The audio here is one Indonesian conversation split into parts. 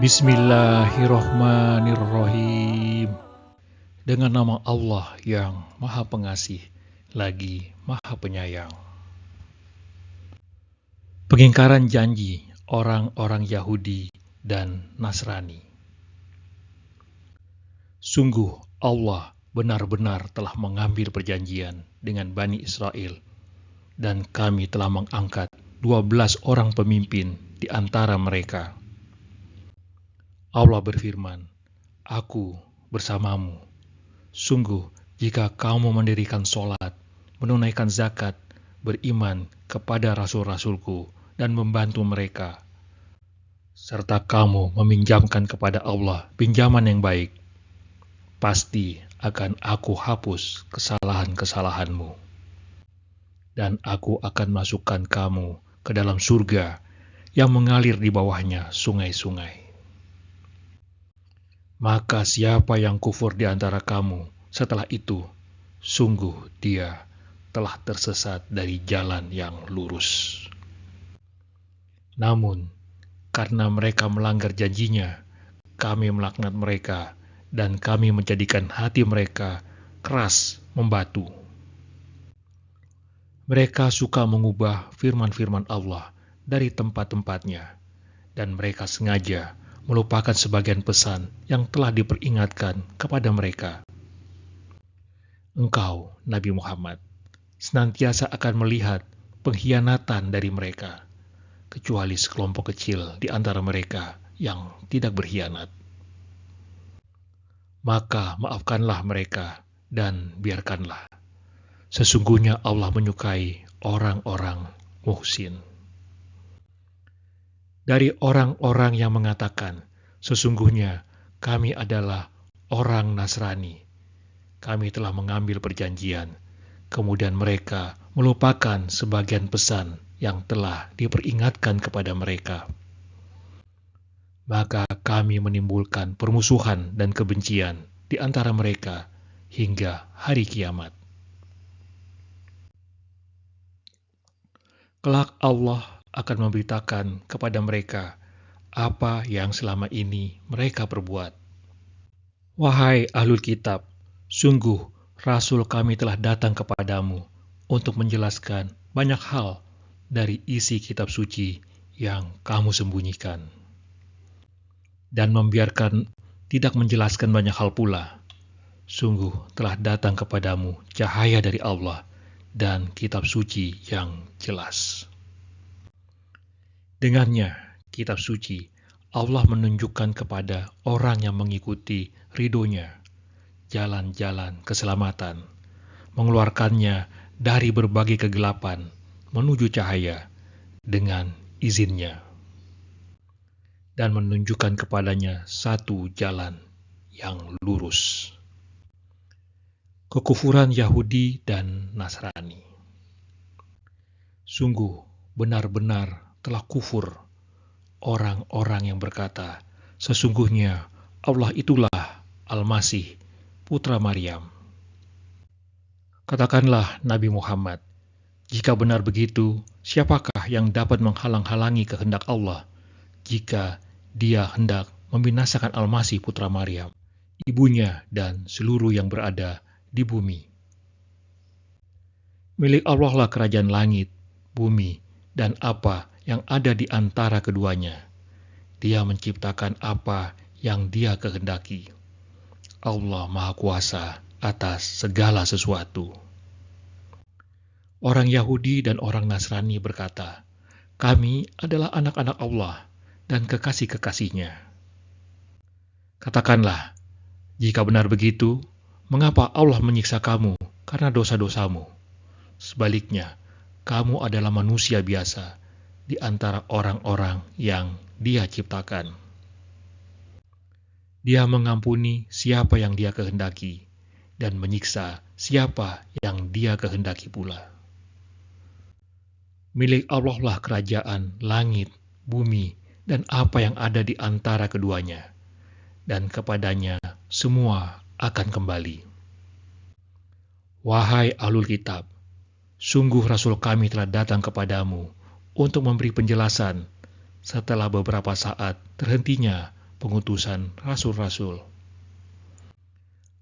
Bismillahirrohmanirrohim. Dengan nama Allah yang Maha Pengasih lagi Maha Penyayang. Pengingkaran janji orang-orang Yahudi dan Nasrani. Sungguh Allah benar-benar telah mengambil perjanjian dengan Bani Israel, dan kami telah mengangkat 12 orang pemimpin di antara mereka. Allah berfirman, Aku bersamamu. Sungguh, jika kamu mendirikan sholat, menunaikan zakat, beriman kepada rasul-rasulku, dan membantu mereka, serta kamu meminjamkan kepada Allah pinjaman yang baik, pasti akan aku hapus kesalahan-kesalahanmu. Dan aku akan masukkan kamu ke dalam surga yang mengalir di bawahnya sungai-sungai. Maka siapa yang kufur di antara kamu setelah itu, sungguh dia telah tersesat dari jalan yang lurus. Namun, karena mereka melanggar janjinya, kami melaknat mereka dan kami menjadikan hati mereka keras membatu. Mereka suka mengubah firman-firman Allah dari tempat-tempatnya, dan mereka sengaja melupakan sebagian pesan yang telah diperingatkan kepada mereka. Engkau, Nabi Muhammad, senantiasa akan melihat pengkhianatan dari mereka, kecuali sekelompok kecil di antara mereka yang tidak berkhianat. Maka maafkanlah mereka dan biarkanlah. Sesungguhnya Allah menyukai orang-orang muhsin. Dari orang-orang yang mengatakan, sesungguhnya kami adalah orang Nasrani. Kami telah mengambil perjanjian, kemudian mereka melupakan sebagian pesan yang telah diperingatkan kepada mereka. Maka kami menimbulkan permusuhan dan kebencian di antara mereka hingga hari kiamat. Kelak Allah akan memberitakan kepada mereka apa yang selama ini mereka perbuat. Wahai ahlul kitab, sungguh Rasul kami telah datang kepadamu untuk menjelaskan banyak hal dari isi kitab suci yang kamu sembunyikan, dan membiarkan tidak menjelaskan banyak hal pula. Sungguh telah datang kepadamu cahaya dari Allah dan kitab suci yang jelas. Dengannya, kitab suci, Allah menunjukkan kepada orang yang mengikuti ridhonya jalan-jalan keselamatan, mengeluarkannya dari berbagai kegelapan menuju cahaya dengan izinnya, dan menunjukkan kepadanya satu jalan yang lurus. Kekufuran Yahudi dan Nasrani. Sungguh benar-benar telah kufur orang-orang yang berkata, sesungguhnya Allah itulah Al-Masih, putra Maryam. Katakanlah Nabi Muhammad, jika benar begitu, siapakah yang dapat menghalang-halangi kehendak Allah jika dia hendak membinasakan Al-Masih putra Maryam, ibunya dan seluruh yang berada di bumi? Milik Allah lah kerajaan langit, bumi, dan apa yang ada di antara keduanya. Dia menciptakan apa yang Dia kehendaki. Allah Maha Kuasa atas segala sesuatu. Orang Yahudi dan orang Nasrani berkata, kami adalah anak-anak Allah dan kekasih-kekasihnya. Katakanlah, jika benar begitu, mengapa Allah menyiksa kamu karena dosa-dosamu? Sebaliknya, kamu adalah manusia biasa di antara orang-orang yang Dia ciptakan. Dia mengampuni siapa yang Dia kehendaki dan menyiksa siapa yang Dia kehendaki pula. Milik Allah lah kerajaan langit, bumi, dan apa yang ada di antara keduanya, dan kepadanya semua akan kembali. Wahai ahlul kitab, sungguh Rasul kami telah datang kepadamu untuk memberi penjelasan setelah beberapa saat terhentinya pengutusan rasul-rasul,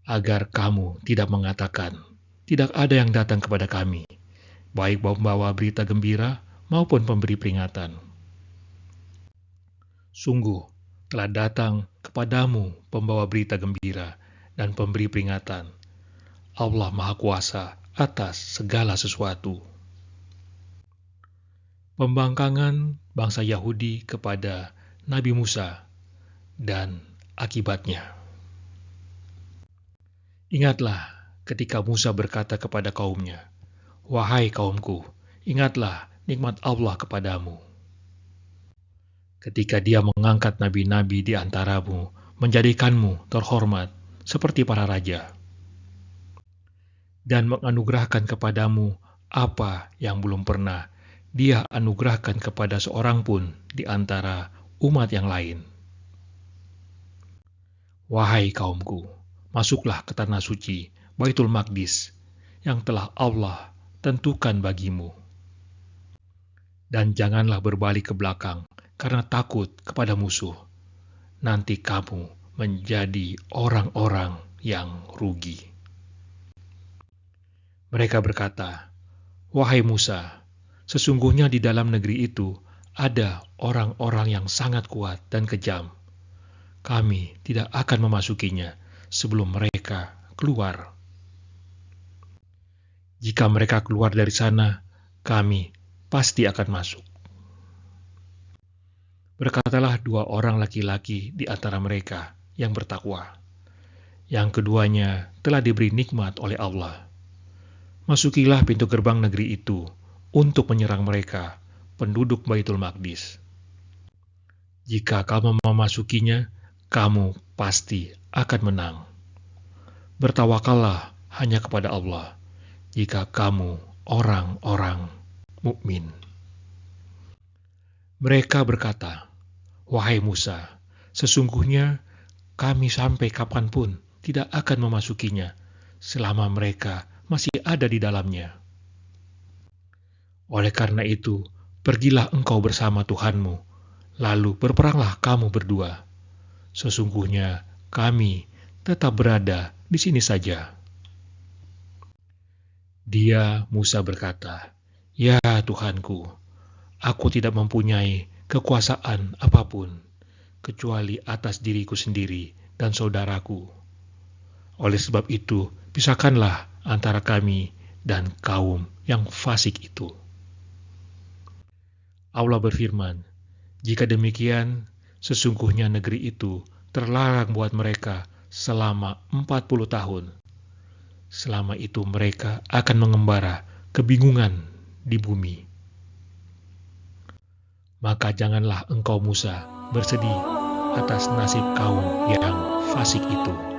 agar kamu tidak mengatakan, tidak ada yang datang kepada kami, baik membawa berita gembira maupun pemberi peringatan. Sungguh, telah datang kepadamu pembawa berita gembira dan pemberi peringatan. Allah Maha Kuasa atas segala sesuatu. Pembangkangan bangsa Yahudi kepada Nabi Musa dan akibatnya. Ingatlah ketika Musa berkata kepada kaumnya, "Wahai kaumku, ingatlah nikmat Allah kepadamu. Ketika dia mengangkat nabi-nabi di antaramu, menjadikanmu terhormat seperti para raja, dan menganugerahkan kepadamu apa yang belum pernah dia anugerahkan kepada seorang pun di antara umat yang lain. Wahai kaumku, masuklah ke tanah suci, Baitul Maqdis, yang telah Allah tentukan bagimu. Dan janganlah berbalik ke belakang, karena takut kepada musuh. Nanti kamu menjadi orang-orang yang rugi." Mereka berkata, "Wahai Musa, sesungguhnya di dalam negeri itu ada orang-orang yang sangat kuat dan kejam. Kami tidak akan memasukinya sebelum mereka keluar. Jika mereka keluar dari sana, kami pasti akan masuk." Berkatalah dua orang laki-laki di antara mereka yang bertakwa, yang keduanya telah diberi nikmat oleh Allah. "Masukilah pintu gerbang negeri itu untuk menyerang mereka, penduduk Baitul Maqdis. Jika kamu memasukinya, kamu pasti akan menang. Bertawakallah hanya kepada Allah, jika kamu orang-orang mukmin." Mereka berkata, "Wahai Musa, sesungguhnya kami sampai kapanpun tidak akan memasukinya selama mereka masih ada di dalamnya. Oleh karena itu, pergilah engkau bersama Tuhanmu, lalu berperanglah kamu berdua. Sesungguhnya kami tetap berada di sini saja." Dia, Musa, berkata, "Ya Tuhanku, aku tidak mempunyai kekuasaan apapun, kecuali atas diriku sendiri dan saudaraku. Oleh sebab itu, pisahkanlah antara kami dan kaum yang fasik itu." Allah berfirman, "Jika demikian, sesungguhnya negeri itu terlarang buat mereka selama 40 tahun. Selama itu mereka akan mengembara kebingungan di bumi. Maka janganlah engkau Musa bersedih atas nasib kaum yang fasik itu."